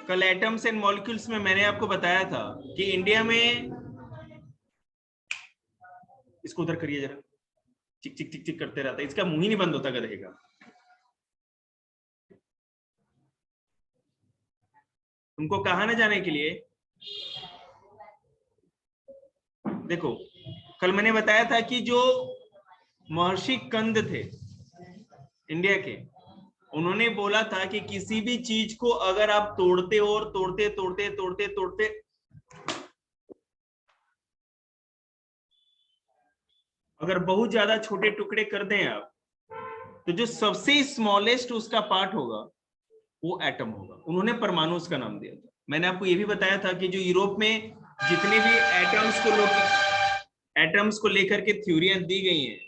कल atoms and molecules में मैंने आपको बताया था कि इंडिया में, इसको उधर करिए जरा, चिक चिक चिक चिक करते रहता है, इसका मुंह ही नहीं बंद होता गधे का। तुमको कहा ना जाने के लिए, देखो कल मैंने बताया था कि जो महर्षि कंद थे इंडिया के, उन्होंने बोला था कि किसी भी चीज को अगर आप तोड़ते हो और तोड़ते तोड़ते तोड़ते तोड़ते अगर बहुत ज्यादा छोटे टुकड़े कर दें आप, तो जो सबसे स्मॉलेस्ट उसका पार्ट होगा वो एटम होगा। उन्होंने परमाणु उसका नाम दिया था। मैंने आपको ये भी बताया था कि जो यूरोप में जितने भी एटम्स को लेकर के थ्योरियां दी गई हैं,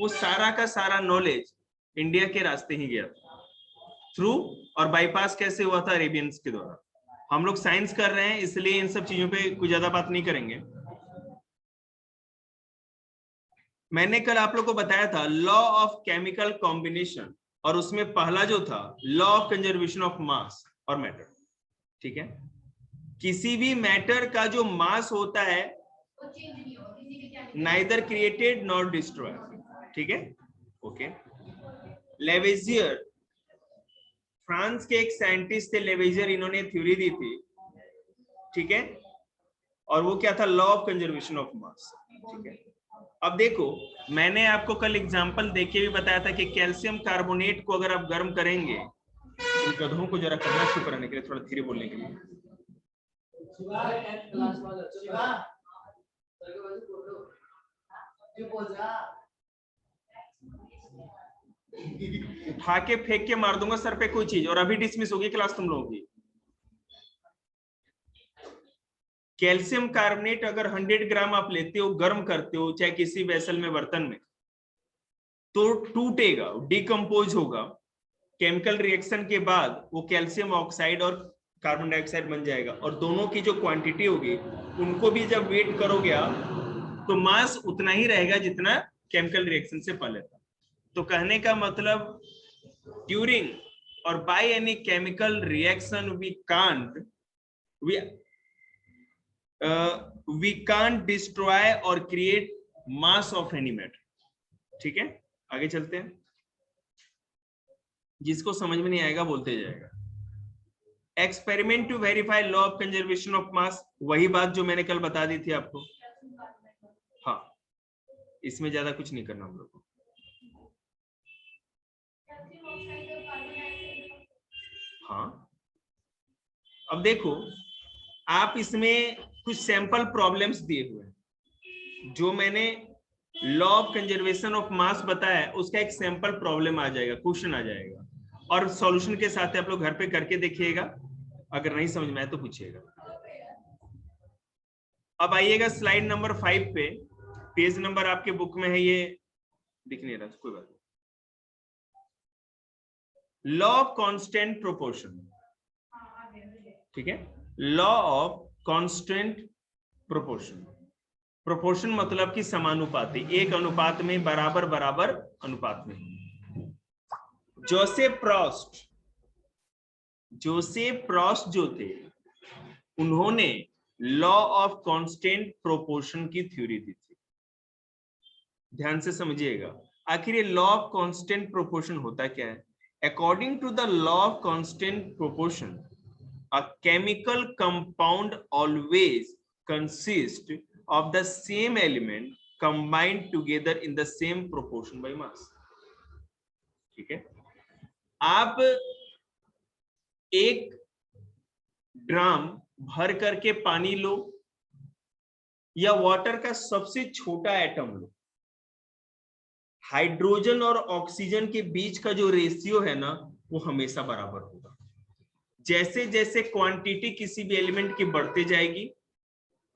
वो सारा का सारा नॉलेज इंडिया के रास्ते ही गया था, थ्रू और बाईपास कैसे हुआ था, अरेबियंस के द्वारा। हम लोग साइंस कर रहे हैं इसलिए इन सब चीजों पे कुछ ज्यादा बात नहीं करेंगे। मैंने कल आप लोग को बताया था लॉ ऑफ केमिकल कॉम्बिनेशन, और उसमें पहला जो था लॉ ऑफ कंजर्वेशन ऑफ मास और मैटर। ठीक है, किसी भी मैटर का जो मास होता है नाइदर क्रिएटेड नॉट डिस्ट्रॉय। ठीक है, ओके। लेवेजियर, फ्रांस के एक साइंटिस्ट थे लेवेजियर, इन्होंने थ्योरी दी थी। ठीक है, और वो क्या था, लॉ ऑफ कंजर्वेशन ऑफ मास। ठीक है, अब देखो मैंने आपको कल एग्जांपल देके भी बताया था कि कैल्शियम कार्बोनेट को अगर आप गर्म करेंगे, इन गधों को जरा करना शुरू करने के लिए, थोड़ा धीरे बोलने के लिए। उठा के फेंक के मार दूंगा सर पे कोई चीज, और अभी डिसमिस होगी क्लास तुम लोगों की। कैल्शियम कार्बोनेट अगर 100 ग्राम आप लेते हो, गर्म करते हो चाहे किसी वेसल में, बर्तन में, तो टूटेगा, डिकम्पोज होगा। केमिकल रिएक्शन के बाद वो कैल्शियम ऑक्साइड और कार्बन डाइऑक्साइड बन जाएगा, और दोनों की जो क्वांटिटी होगी उनको भी जब वेट करोगे आप, तो मास उतना ही रहेगा जितना केमिकल रिएक्शन से पहले था। तो कहने का मतलब, ड्यूरिंग और by any chemical reaction we can't destroy or create mass of any matter. ठीक है, आगे चलते हैं। जिसको समझ में नहीं आएगा बोलते जाएगा। Experiment to verify law of conservation of mass, वही बात जो मैंने कल बता दी थी आपको। हाँ, इसमें ज्यादा कुछ नहीं करना हम लोग को। हाँ, अब देखो आप इसमें कुछ सैंपल प्रॉब्लम्स दिए हुए हैं। जो मैंने लॉ ऑफ कंजर्वेशन ऑफ मास बताया है, उसका एक सैंपल प्रॉब्लम आ जाएगा, क्वेश्चन आ जाएगा, और सॉल्यूशन के साथ आप लोग घर पे करके देखिएगा। अगर नहीं समझ में आए तो पूछिएगा। अब आइएगा स्लाइड नंबर 5 पे, पेज नंबर आपके बुक में है, ये दिख नहीं रहा, कोई बात नहीं। Law of constant proportion. ठीक है, law of constant proportion. Proportion मतलब कि समानुपाती, एक अनुपात में, बराबर बराबर अनुपात में। जोसेफ प्रॉस्ट जो थे, उन्होंने लॉ ऑफ कांस्टेंट प्रोपोर्शन की थ्योरी दी थी। ध्यान से समझिएगा, आखिर ये लॉ ऑफ कांस्टेंट प्रोपोर्शन होता क्या है। According to the law of constant proportion, a chemical compound always consists of the same element combined together in the same proportion by mass. ठीक है, आप एक ड्राम भर करके पानी लो, या वाटर का सबसे छोटा एटम लो, हाइड्रोजन और ऑक्सीजन के बीच का जो रेशियो है ना, वो हमेशा बराबर होगा। जैसे जैसे क्वांटिटी किसी भी एलिमेंट की बढ़ते जाएगी,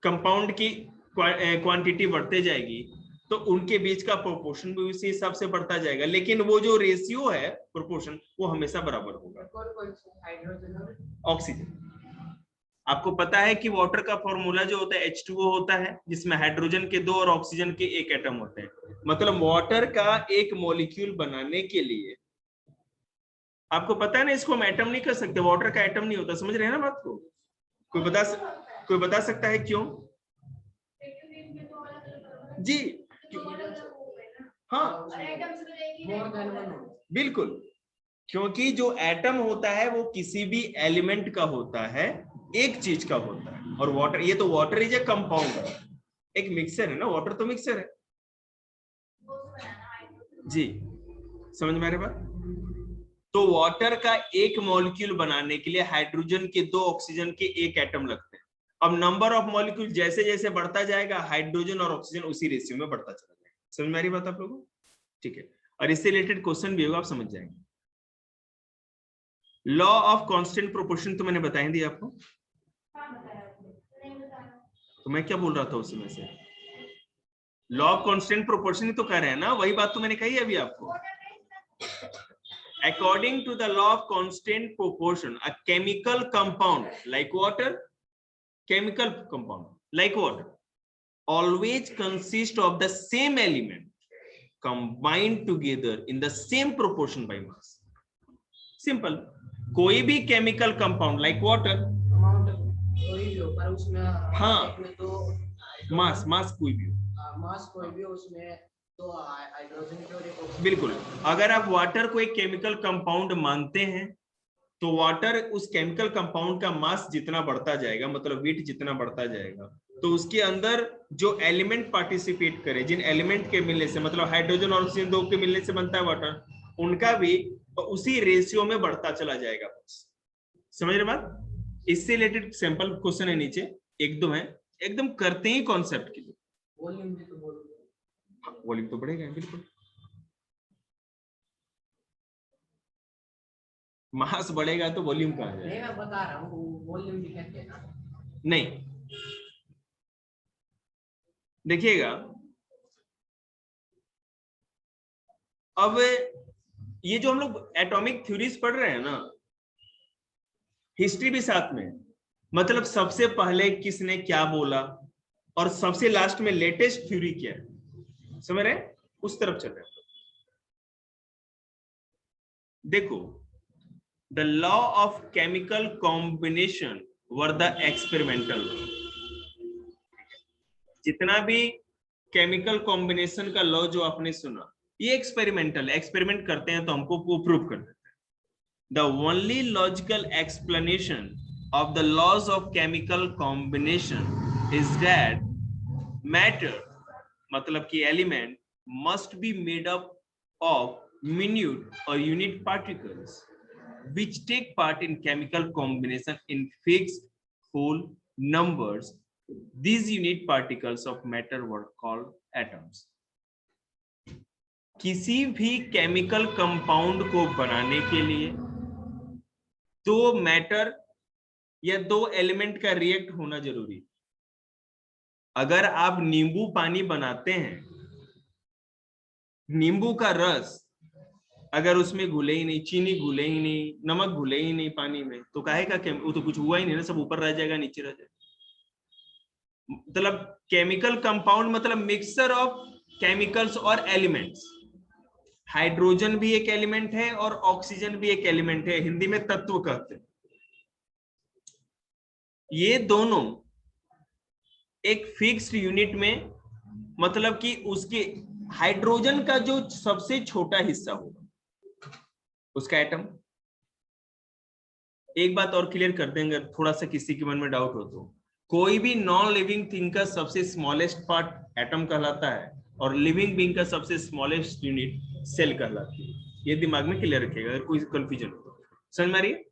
कंपाउंड की क्वांटिटी बढ़ते जाएगी, तो उनके बीच का प्रोपोर्शन भी उसी हिसाब से बढ़ता जाएगा, लेकिन वो जो रेशियो है प्रोपोर्शन, वो हमेशा बराबर होगा। ऑक्सीजन, आपको पता है कि वाटर का फॉर्मूला जो होता है H2O होता है, जिसमें हाइड्रोजन के 2 और ऑक्सीजन के 1 एटम होते हैं। मतलब वाटर का एक मॉलिक्यूल बनाने के लिए आपको पता है ना, इसको हम एटम नहीं कर सकते, वाटर का एटम नहीं होता, समझ रहे हैं ना बात को? कोई बता सकता है क्यों? जी हाँ बिल्कुल, क्योंकि जो एटम होता है वो किसी भी एलिमेंट का होता है, एक चीज का होता है। और वाटर, ये तो वाटर इज ए कंपाउंड, एक मिक्सर है ना, वाटर तो मिक्सर है जी। समझ में आ रही बात? तो वाटर का एक मॉलिक्यूल बनाने के लिए हाइड्रोजन के 2 ऑक्सीजन के 1 एटम लगते हैं। अब नंबर ऑफ मॉलिक्यूल जैसे जैसे बढ़ता जाएगा, हाइड्रोजन और ऑक्सीजन उसी रेशियो में बढ़ता चला जाएगा। समझ में आ रही बात आप लोगों को? ठीक है, और इससे रिलेटेड क्वेश्चन भी होगा, आप समझ जाएंगे। लॉ ऑफ कांस्टेंट प्रोपोर्शन तो मैंने बता ही दिया आपको, तो मैं क्या बोल रहा था उसमें से? लॉ ऑफ कांस्टेंट प्रोपोर्शन ही तो कह रहे हैं ना, वही बात तो मैंने कही अभी आपको। According to the law of constant proportion, a chemical compound like water, always consists of the same element combined together in the same proportion by mass. Simple. कोई भी chemical compound like water, हाँ, मास कोई भी हो, उसमें तो hydrogen, बिल्कुल। अगर आप वाटर को एक केमिकल कंपाउंड मानते हैं, तो वाटर उस केमिकल कंपाउंड का मास जितना बढ़ता जाएगा, मतलब वेट जितना बढ़ता जाएगा, तो उसके अंदर जो एलिमेंट पार्टिसिपेट करे, जिन एलिमेंट के मिलने से, मतलब हाइड्रोजन और ऑक्सीजन 2 के मिलने से बनता है वाटर, उनका भी उसी रेशियो में बढ़ता चला जाएगा। समझ रहे बात? इससे रिलेटेड सैंपल क्वेश्चन है नीचे, एक दो है, एकदम करते ही कॉन्सेप्ट के लिए। वॉल्यूम तो बढ़ेगा बिल्कुल, मास बढ़ेगा तो वॉल्यूम कहाँ जाएगा? नहीं, मैं बता रहा हूँ, वॉल्यूम भी कहते हैं ना। नहीं, देखिएगा, अब ये जो हम लोग एटॉमिक थ्योरीज पढ़ रहे हैं ना, हिस्ट्री भी साथ में, मतलब सबसे पहले किसने क्या बोला और सबसे लास्ट में लेटेस्ट थ्योरी क्या है, समझ रहे हैं? उस तरफ चल रहे हैं। देखो, the law of chemical combination were the experimental. जितना भी केमिकल कॉम्बिनेशन का लॉ जो आपने सुना, ये एक्सपेरिमेंटल, एक्सपेरिमेंट करते हैं तो हमको वो प्रूव कर देते हैं। The only logical explanation of the laws of chemical combination is that matter, मतलब कि element must be made up of minute or unit particles which take part in chemical combination in fixed whole numbers. These unit particles of matter were called atoms. किसी भी chemical compound को बनाने के लिए 2 matter या 2 element का react होना जरूरी। अगर आप नींबू पानी बनाते हैं, नींबू का रस अगर उसमें घुले ही नहीं, चीनी घुले ही नहीं, नमक घुले ही नहीं पानी में, तो काहे का वो तो कुछ हुआ ही नहीं ना, सब ऊपर रह जाएगा, नीचे रह जाएगा। मतलब केमिकल कंपाउंड मतलब मिक्सचर ऑफ केमिकल्स और एलिमेंट्स। हाइड्रोजन भी एक एलिमेंट है और ऑक्सीजन भी एक एलिमेंट है, हिंदी में तत्व कहते हैं। ये दोनों एक फिक्स्ड यूनिट में, मतलब कि उसके हाइड्रोजन का जो सबसे छोटा हिस्सा होगा उसका एटम। एक बात और क्लियर कर देंगे, थोड़ा सा किसी के मन में डाउट हो तो, कोई भी नॉन लिविंग थिंग का सबसे स्मॉलेस्ट पार्ट एटम कहलाता है और लिविंग बीइंग का सबसे स्मॉलेस्ट यूनिट सेल कहलाती है। ये दिमाग में क्लियर रखिएगा, अगर कोई कंफ्यूजन हो तो। समझ में आ रही है?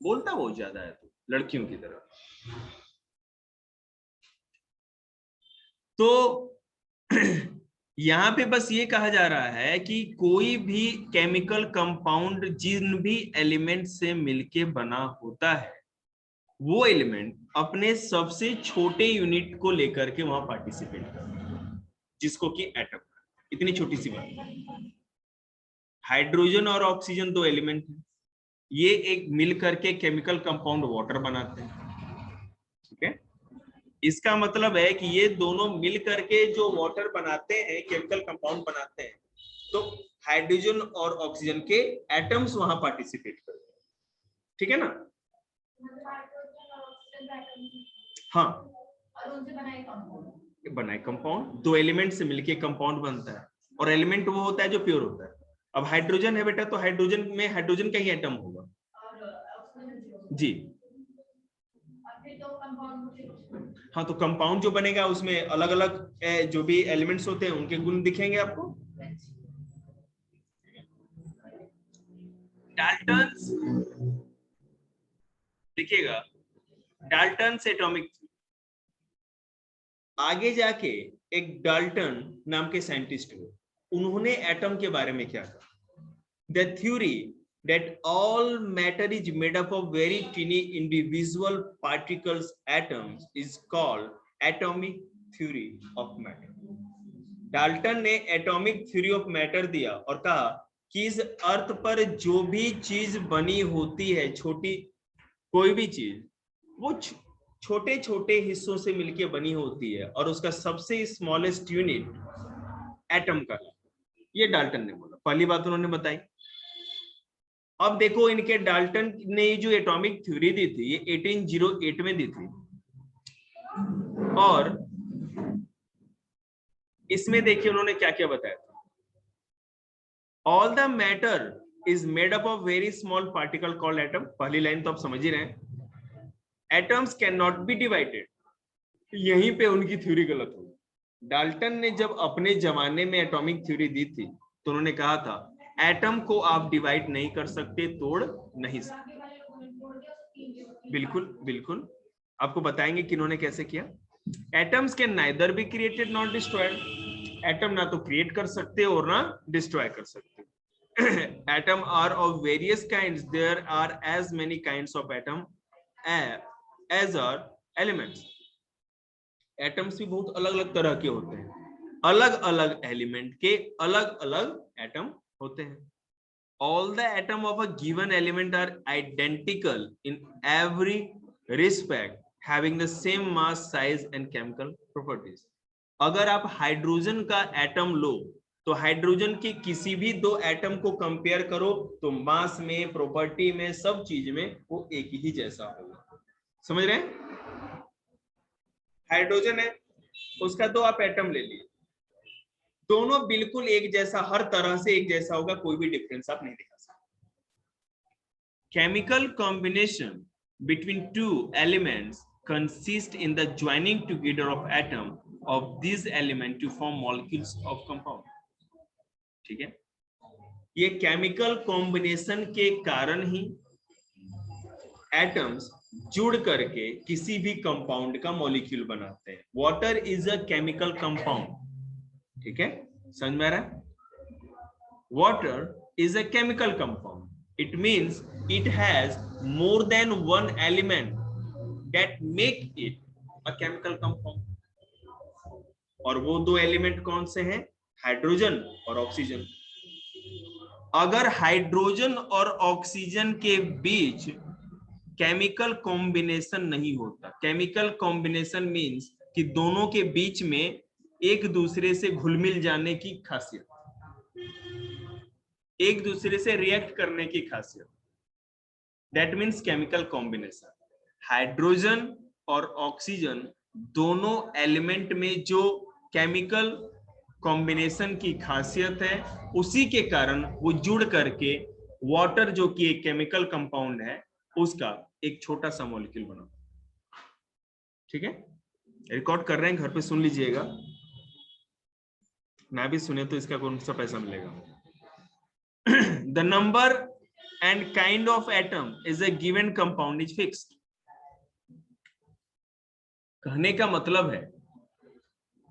बोलता बहुत ज्यादा है तो लड़कियों की तरह। तो यहां पे बस ये कहा जा रहा है कि कोई भी केमिकल कंपाउंड जिन भी एलिमेंट से मिलके बना होता है, वो एलिमेंट अपने सबसे छोटे यूनिट को लेकर के वहां पार्टिसिपेट करता है, जिसको कि एटम। इतनी छोटी सी बात। हाइड्रोजन और ऑक्सीजन 2 एलिमेंट हैं, ये एक मिल करके केमिकल कंपाउंड वाटर बनाते हैं। ठीक है, इसका मतलब है कि ये दोनों मिल करके जो वाटर बनाते हैं, केमिकल कंपाउंड बनाते हैं, तो हाइड्रोजन और ऑक्सीजन के एटम्स वहां पार्टिसिपेट करते हैं, ठीक है ना। हाँ, बनाए कंपाउंड, दो एलिमेंट से मिलके कंपाउंड बनता है, और एलिमेंट वो होता है जो प्योर होता है। अब हाइड्रोजन है बेटा, तो हाइड्रोजन में हाइड्रोजन का ही एटम होगा जी। हाँ, तो कंपाउंड जो बनेगा उसमें अलग अलग जो भी एलिमेंट्स होते हैं उनके गुण दिखेंगे आपको। डाल्टन्स देखिएगा, डाल्टन्स एटॉमिक, आगे जाके एक डाल्टन नाम के साइंटिस्ट हुए, उन्होंने एटम के बारे में क्या कहा, the theory that all matter is made up of very tiny individual particles atoms is called atomic theory of matter। Dalton ने एटॉमिक थ्योरी ऑफ मैटर दिया और कहा कि इस अर्थ पर जो भी चीज बनी होती है, छोटी कोई भी चीज, वो छोटे छोटे हिस्सों से मिलके बनी होती है, और उसका सबसे स्मॉलेस्ट यूनिट एटम का, ये डाल्टन ने बोला, पहली बात उन्होंने बताई। अब देखो, इनके डाल्टन ने जो एटॉमिक थ्योरी दी थी ये 1808 में दी थी, और इसमें देखिए उन्होंने क्या क्या बताया था। All the matter is made up of very small particle called atom, पहली लाइन तो आप समझ ही रहे हैं। Atoms can not be divided, यहीं पे उनकी थ्योरी गलत हो। डाल्टन ने जब अपने जमाने में एटॉमिक थ्योरी दी थी तो उन्होंने कहा था एटम को आप डिवाइड नहीं कर सकते, तोड़ नहीं सकते। बिल्कुल बिल्कुल, आपको बताएंगे कि इन्होंने कैसे किया। Atoms can neither be created not destroyed, atom ना तो क्रिएट कर सकते और ना डिस्ट्रॉय कर सकते। Atom are of various kinds, there are as many kinds of atom as are elements. Atoms भी बहुत अलग अलग तरह के होते हैं, अलग अलग एलिमेंट के अलग अलग एटम होते हैं। All the atom of a given element are identical in every respect, having the same mass, size and chemical properties। अगर आप हाइड्रोजन का एटम लो तो हाइड्रोजन के किसी भी दो एटम को कंपेयर करो तो मास में, प्रॉपर्टी में, सब चीज में वो एक ही जैसा होगा। समझ रहे हैं? हाइड्रोजन है, उसका दो आप एटम ले लिए, दोनों बिल्कुल एक जैसा, हर तरह से एक जैसा होगा, कोई भी डिफरेंस आप नहीं दिखा सकते। Chemical combination between two elements consist in the joining together of atom of these element to form molecules of compound। ठीक है, ये केमिकल कॉम्बिनेशन के कारण ही एटम्स जुड़ करके किसी भी कंपाउंड का मॉलिक्यूल बनाते हैं। Water is a chemical compound, ठीक है, समझ में आ रहा है? Water is a chemical compound, it means it has more than one element that make it a chemical compound। और वो दो एलिमेंट कौन से हैं? हाइड्रोजन और ऑक्सीजन। अगर हाइड्रोजन और ऑक्सीजन के बीच केमिकल कॉम्बिनेशन नहीं होता, केमिकल कॉम्बिनेशन मींस कि दोनों के बीच में एक दूसरे से घुल मिल जाने की खासियत, एक दूसरे से रिएक्ट करने की खासियत, that means chemical combination. Hydrogen और ऑक्सीजन दोनों एलिमेंट में जो केमिकल कॉम्बिनेशन की खासियत है, उसी के कारण वो जुड़ करके वाटर, जो कि एक केमिकल कंपाउंड है, उसका एक छोटा सा मॉलिक्यूल बना। ठीक है, रिकॉर्ड कर रहे हैं, घर पे सुन लीजिएगा, ना भी सुने तो इसका कौन सा पैसा मिलेगा। The number and kind of atom is a given compound is fixed। कहने का मतलब है,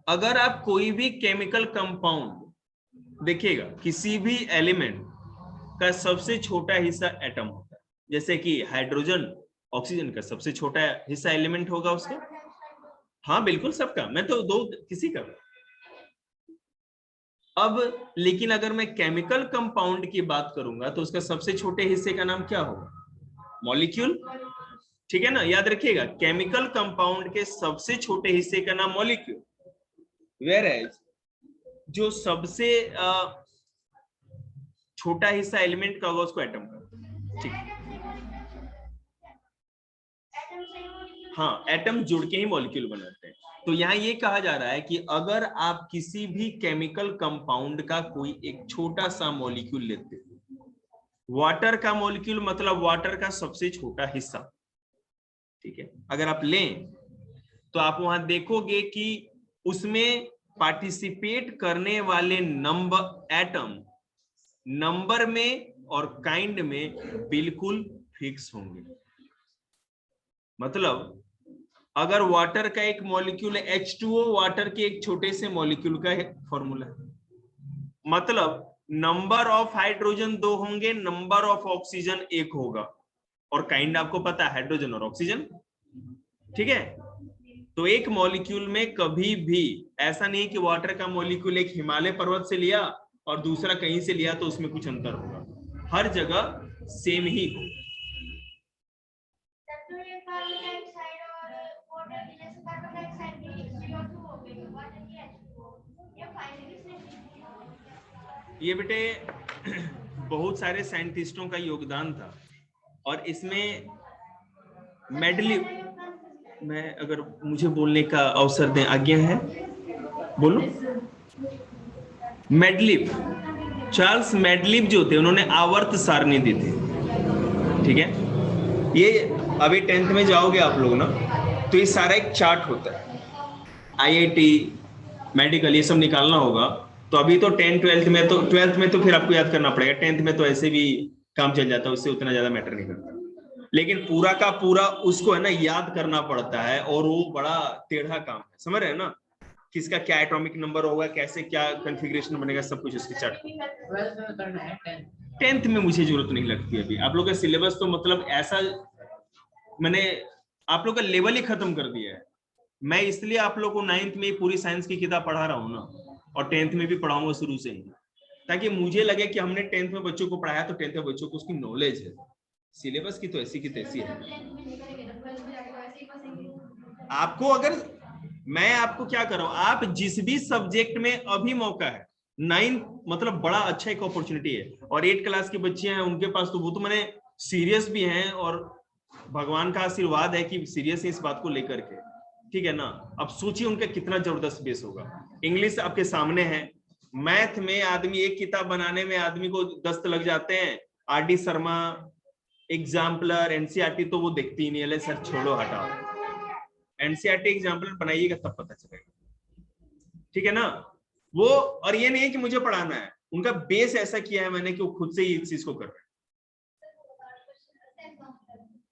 अगर आप कोई भी केमिकल कंपाउंड देखिएगा, किसी भी एलिमेंट का सबसे छोटा हिस्सा एटम होता है, जैसे कि हाइड्रोजन ऑक्सीजन का सबसे छोटा हिस्सा एलिमेंट होगा उसका। हाँ बिल्कुल, सबका, मैं तो दो किसी का। अब लेकिन अगर मैं केमिकल कंपाउंड की बात करूंगा तो उसका सबसे छोटे हिस्से का नाम क्या होगा? मॉलिक्यूल। ठीक है ना, याद रखिएगा, केमिकल कंपाउंड के सबसे छोटे हिस्से का नाम मॉलिक्यूल। वेयर एज जो सबसे छोटा हिस्सा एलिमेंट का होगा उसको एटम कहते हैं। ठीक, हाँ, एटम जुड़ के ही मॉलिक्यूल बनाते हैं। तो यहाँ ये कहा जा रहा है कि अगर आप किसी भी केमिकल कंपाउंड का कोई एक छोटा सा मॉलिक्यूल लेते हो, वाटर का मॉलिक्यूल मतलब वाटर का सबसे छोटा हिस्सा, ठीक है, अगर आप लें तो आप वहां देखोगे कि उसमें पार्टिसिपेट करने वाले नंबर एटम नंबर में और काइंड में बिल्कुल फिक्स होंगे। मतलब अगर वाटर का एक मॉलिक्यूल है H2O, वाटर के एक छोटे से मॉलिक्यूल का फॉर्मूला है, मतलब नंबर ऑफ हाइड्रोजन 2 होंगे, नंबर ऑफ ऑक्सीजन 1 होगा, और काइंड आपको पता है हाइड्रोजन और ऑक्सीजन, ठीक है। तो एक मॉलिक्यूल में कभी भी ऐसा नहीं कि वाटर का मॉलिक्यूल एक हिमालय पर्वत से लिया और दूसरा कहीं से लिया तो उसमें कुछ अंतर होगा, हर जगह सेम ही हो। ये बेटे बहुत सारे साइंटिस्टों का योगदान था, और इसमें मेडलिव, मैं अगर मुझे बोलने का अवसर दें, आज्ञा है, बोलो। मेडलिव, चार्ल्स मेडलिव जो थे, उन्होंने आवर्त सारणी दी थी, ठीक है। ये अभी 10th में जाओगे आप लोग ना, तो ये सारा एक चार्ट होता है, IIT मेडिकल ये सब निकालना होगा। तो अभी तो 12th में तो फिर आपको याद करना पड़ेगा, 10th में तो ऐसे भी काम चल जाता है, उससे उतना ज्यादा मैटर नहीं करता, लेकिन पूरा का पूरा उसको है ना याद करना पड़ता है, और वो बड़ा टेढ़ा काम है, समझ रहे हैं ना, किसका क्या एटॉमिक नंबर होगा, कैसे क्या कॉन्फ़िगरेशन बनेगा, सब कुछ उसके चार्ट। 10th में मुझे जरूरत नहीं लगती अभी, आप लोग का सिलेबस तो मतलब ऐसा मैंने आप लोग का लेवल ही खत्म कर दिया है। मैं इसलिए आप लोग को 9th में पूरी साइंस की किताब पढ़ा रहा हूँ ना, और 10th में भी पढ़ाऊंगा शुरू से ही, ताकि मुझे लगे कि हमने 10th में बच्चों को पढ़ाया तो 10th में बच्चों को उसकी नॉलेज है। सिलेबस की तो ऐसी की तैसी है। आपको अगर मैं आपको क्या कर रहा हूं, आप जिस भी सब्जेक्ट में अभी मौका है, 9th मतलब बड़ा अच्छा एक अपॉर्चुनिटी है, और 8 क्लास की बच्चियां हैं उनके पास तो वो तो मैंने सीरियस भी हैं, और भगवान का आशीर्वाद है कि सीरियस है इस बात को लेकर के, ठीक है ना। अब सोचिए उनका कितना जबरदस्त बेस होगा। इंग्लिश आपके सामने है, मैथ में आदमी एक किताब बनाने में आदमी को 10 लग जाते हैं, RD शर्मा, एग्जाम्पलर, एनसीईआरटी तो वो देखती ही नहीं है, सर छोड़ो हटाओ, एनसीईआरटी एग्जाम्पलर बनाइएगा तब पता चलेगा, ठीक है ना। वो, और ये नहीं है कि मुझे पढ़ाना है, उनका बेस ऐसा किया है मैंने कि वो खुद से ही इस चीज को कर रहे हैं,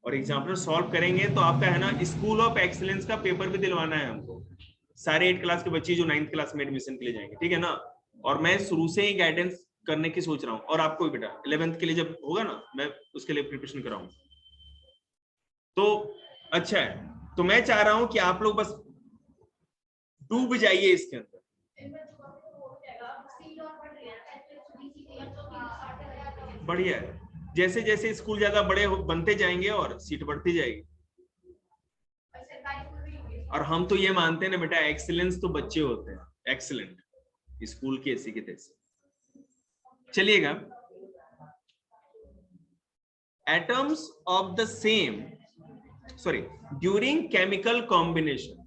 और एग्जाम्पलर सॉल्व करेंगे तो आपका है ना स्कूल ऑफ एक्सीलेंस का पेपर भी दिलवाना है हमको, सारे 8 क्लास के बच्चे जो 9th क्लास में एडमिशन के लिए जाएंगे, ठीक है ना। और मैं शुरू से ही गाइडेंस करने की सोच रहा हूँ, और आपको भी बेटा 11th के लिए जब होगा ना, मैं उसके लिए प्रिपरेशन कराऊंगा, तो अच्छा है। तो मैं चाह रहा हूं कि आप लोग बस डूब जाइए इसके अंदर। बढ़िया है, जैसे जैसे स्कूल ज्यादा बड़े बनते जाएंगे और सीट बढ़ती जाएगी, और हम तो ये मानते हैं ना बेटा, एक्सीलेंस तो बच्चे होते हैं, एक्सीलेंट स्कूल की ऐसी की तैसी। चलिएगा, atoms of the same, sorry, during chemical combination,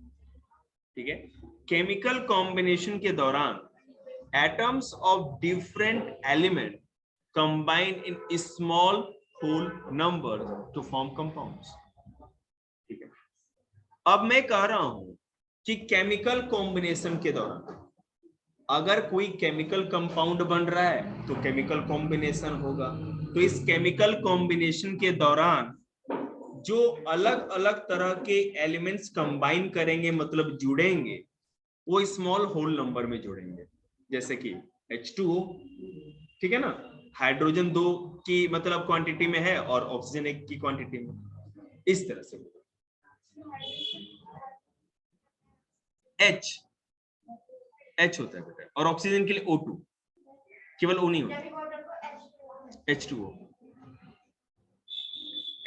ठीक है, केमिकल कॉम्बिनेशन के दौरान atoms of different element combine in small whole number to form compounds, ठीक है। अब मैं कह रहा हूं कि केमिकल कॉम्बिनेशन के दौरान अगर कोई केमिकल कंपाउंड बन रहा है तो केमिकल कॉम्बिनेशन होगा, तो इस केमिकल कॉम्बिनेशन के दौरान जो अलग अलग तरह के एलिमेंट्स कंबाइन करेंगे, मतलब जुड़ेंगे, वो स्मॉल होल नंबर में जुड़ेंगे, जैसे कि H2O, ठीक है ना, हाइड्रोजन 2 की मतलब क्वांटिटी में है और ऑक्सीजन 1 की क्वांटिटी में, इस तरह से H होता है बेटा, और ऑक्सीजन के लिए O2, केवल O नहीं होता, H2O।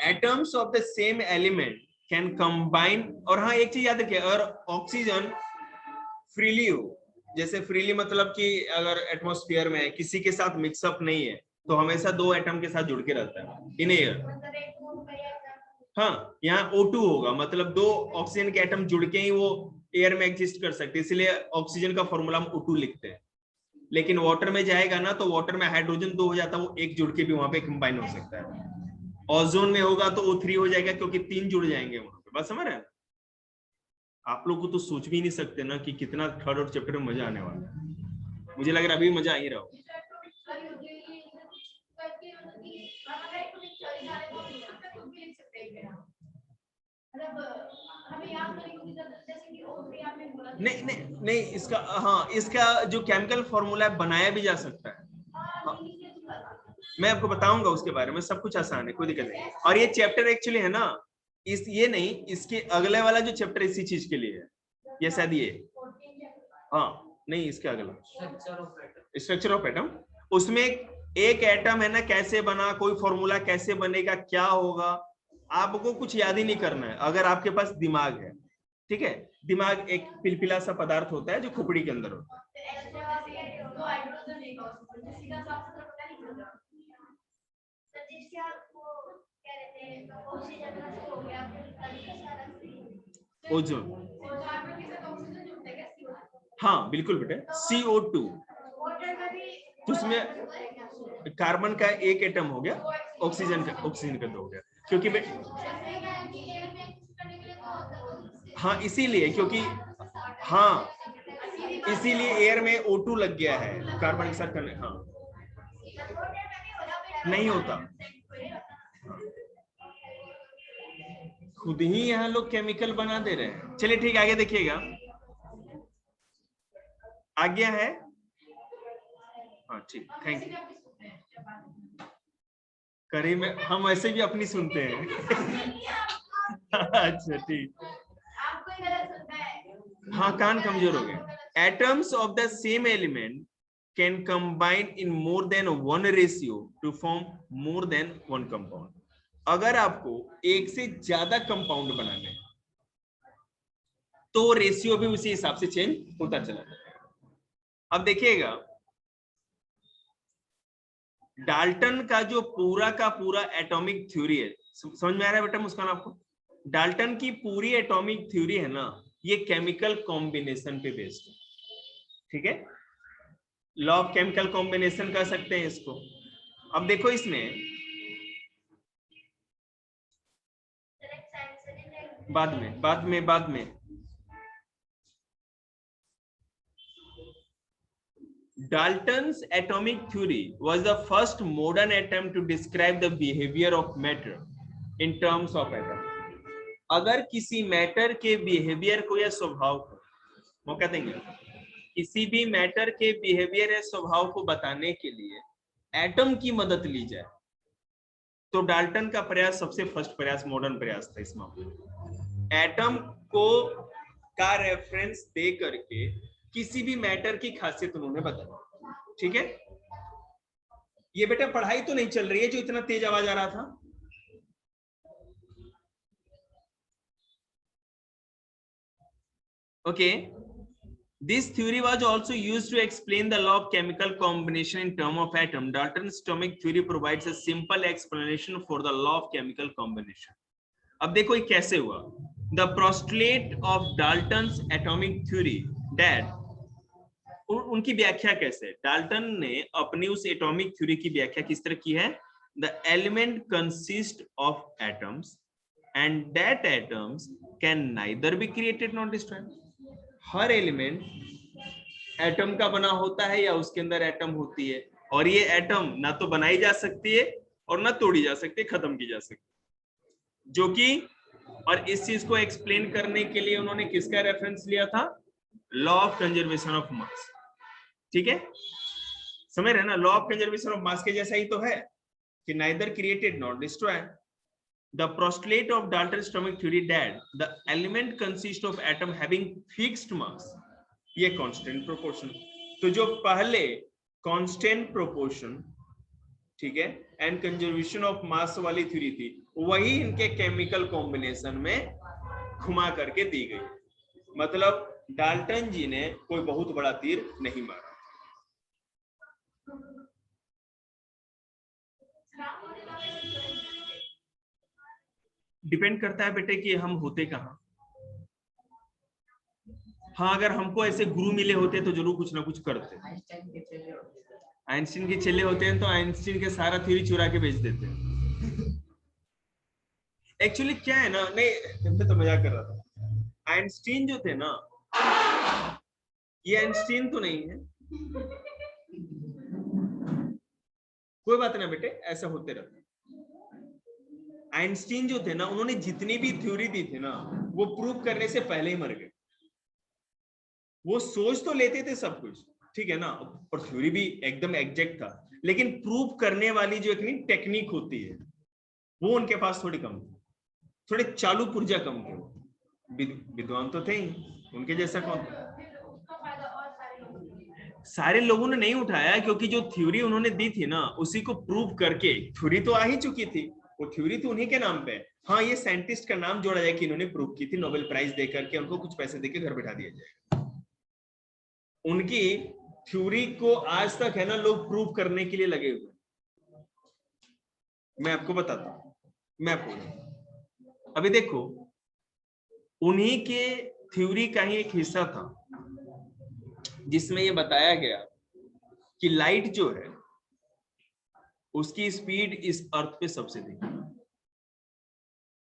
Atoms of the same element can combine, और हाँ एक चीज याद रखिए, अगर ऑक्सीजन फ्रीली हो, जैसे फ्रीली मतलब कि अगर एटमॉस्फेयर में है, किसी के साथ मिक्सअप नहीं है, तो हमेशा 2 एटम के साथ जुड़ के रहता है इन एयर। हाँ, यहाँ O2 होगा, मतलब 2 ऑक्सीजन के एटम जुड़ के ही वो एयर में एग्जिस्ट कर सकते हैं, इसलिए ऑक्सीजन का फॉर्मूला हम O2 लिखते हैं। लेकिन वाटर में जाएगा ना, तो वाटर में हाइड्रोजन 2 हो जाता है, वो एक जुड़ के भी वहां पे कंबाइन हो सकता है। ओजोन में होगा तो O3 हो जाएगा, क्योंकि 3 जुड़ जाएंगे वहां पे। बस समझ रहे हैं? आप लोग को तो सोच भी नहीं सकते ना कि कितना थर्ड और चैप्टर में मजा आने वाला है। मुझे लग रहा है अभी मजा आ ही रहा हो। नहीं नहीं नहीं, इसका, हाँ, इसका जो केमिकल फॉर्मूला बनाया भी जा सकता है। हाँ, मैं आपको बताऊंगा उसके बारे में, सब कुछ आसान है, कोई दिक्कत नहीं। और ये चैप्टर एक्चुअली है ना, इस ये नहीं, इसके अगले वाला जो चैप्टर इसी चीज के लिए है, ये शायद ये, हाँ नहीं, इसके अगला स्ट्रक्चर ऑफ एटम, उसमें एक एटम है ना कैसे बना, कोई फॉर्मूला कैसे बनेगा, क्या होगा, आपको कुछ याद ही नहीं करना है अगर आपके पास दिमाग है। ठीक है, दिमाग एक पिलपिला सा पदार्थ होता है जो खोपड़ी के अंदर होता है। ओजोन, हाँ बिल्कुल बेटे, CO2, तो उसमें कार्बन का एक एटम हो गया, ऑक्सीजन का 2 हो गया, क्योंकि हाँ इसीलिए, क्योंकि हाँ इसीलिए एयर में O2 लग गया है कार्बन के साथ करने। हाँ नहीं होता, खुद ही यहाँ लोग केमिकल बना दे रहे हैं। चलिए ठीक, आगे देखिएगा, आज्ञा है। हाँ ठीक, थैंक यू। करी में हम ऐसे भी अपनी सुनते हैं। अच्छा ठीक, हाँ कान कमजोर हो गए। Atoms of the same element can combine in more than 1 ratio two form more than 1 compound. अगर आपको एक से ज्यादा कंपाउंड बनाने हैं तो रेशियो भी उसी हिसाब से चेंज होता चला जाएगा। अब देखिएगा, डाल्टन का जो पूरा का पूरा एटॉमिक थ्योरी है, समझ में आ रहा है बेटा मुस्कान आपको? डाल्टन की पूरी एटॉमिक थ्योरी है ना, ये केमिकल कॉम्बिनेशन पे बेस्ड है। ठीक है, लॉ ऑफ केमिकल कॉम्बिनेशन कह सकते हैं इसको। अब देखो इसमें बाद में Dalton's atomic theory was the first modern attempt to describe the behavior of matter in terms of atom. अगर किसी मैटर के बिहेवियर को या स्वभाव को, मौका देंगे, किसी भी मैटर के बिहेवियर या स्वभाव को बताने के लिए एटम की मदद ली जाए, तो डाल्टन का प्रयास सबसे फर्स्ट प्रयास, मॉडर्न प्रयास था इस मामले में। एटम को का रेफरेंस दे करके किसी भी मैटर की खासियत उन्होंने बताई। ठीक है, ये बेटा पढ़ाई तो नहीं चल रही है जो इतना तेज आवाज आ रहा था? Okay, this theory was also used to explain the law of chemical combination in terms of atom. Dalton's atomic theory provides a simple explanation for the law of chemical combination. अब देखो ये कैसे हुआ। The postulate of Dalton's atomic theory that उनकी व्याख्या कैसे, Dalton ने अपनी उस एटॉमिक थ्योरी की व्याख्या किस तरह की है? The element consist of atoms and that atoms can neither be created not destroyed. Her element atom का बना होता है या उसके अंदर एटम होती है, और ये एटम ना तो बनाई जा सकती है और ना तोड़ी जा सकती है, खत्म की जा सकती है। जो कि, और इस चीज को एक्सप्लेन करने के लिए उन्होंने किसका रेफरेंस लिया था? लॉ ऑफ कंजर्वेशन ऑफ मास। ठीक है, समझ रहे ना? लॉ ऑफ कंजर्वेशन ऑफ मास के जैसा ही तो है कि neither created not destroyed. The postulate of Dalton's atomic theory that the element consists of atom having fixed mass, ये constant proportion। तो जो पहले constant proportion, ठीक है, एंड कंजर्वेशन ऑफ मास वाली थ्योरी थी, वही इनके केमिकल कॉम्बिनेशन में घुमा करके दी गई। मतलब डाल्टन जी ने कोई बहुत बड़ा तीर नहीं मारा। डिपेंड करता है बेटे कि हम होते कहाँ। हाँ, अगर हमको ऐसे गुरु मिले होते तो जरूर कुछ ना कुछ करते। आइंस्टीन के चेले होते हैं तो आइंस्टीन के सारा थ्योरी चुरा के बेच देते हैं। एक्चुअली क्या है ना, नहीं मैं तो मजाक कर रहा था। आइंस्टीन जो थे ना, ये आइंस्टीन तो नहीं है, कोई बात ना बेटे, ऐसा होते रहता। आइंस्टीन जो थे ना, उन्होंने जितनी भी थ्योरी दी थी ना, वो प्रूव करने से पहले ही मर गए। वो सोच तो लेते थे सब कुछ, ठीक है ना, और थ्योरी भी एकदम एग्जैक्ट था, लेकिन प्रूव करने वाली जो एक टेक्निक होती है, वो उनके पास थोड़ी कम थी, थोड़े चालू पुर्जा कम थे। विद्वान तो थे ही, उनके जैसा कौन था। सारे लोगों ने नहीं उठाया, क्योंकि जो थ्योरी उन्होंने दी थी ना, उसी को प्रूव करके, थ्योरी तो आ ही चुकी थी, वो थ्योरी तो उन्हीं के नाम पे है। हाँ, ये साइंटिस्ट का नाम जोड़ा जाए कि इन्होंने प्रूव की थी, नोबेल प्राइज दे करके उनको कुछ पैसे देके घर बैठा दिया जाए। उनकी थ्योरी को आज तक है ना लोग प्रूव करने के लिए लगे हुए। मैं आपको बताता हूं, मैं आपको अभी देखो, उन्हीं के थ्योरी का ही एक हिस्सा था जिसमें ये बताया गया कि लाइट जो है उसकी स्पीड इस अर्थ पे सबसे अधिक,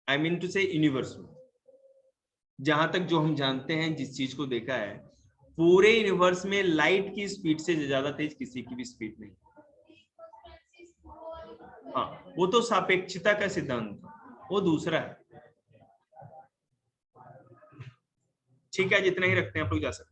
आई मीन टू से यूनिवर्स में, जहां तक जो हम जानते हैं, जिस चीज को देखा है, पूरे यूनिवर्स में लाइट की स्पीड से ज्यादा तेज किसी की भी स्पीड नहीं। हाँ, वो तो सापेक्षता का सिद्धांत, वो दूसरा है। ठीक है, जितना ही रखते हैं आप लोग, जा सकते हैं।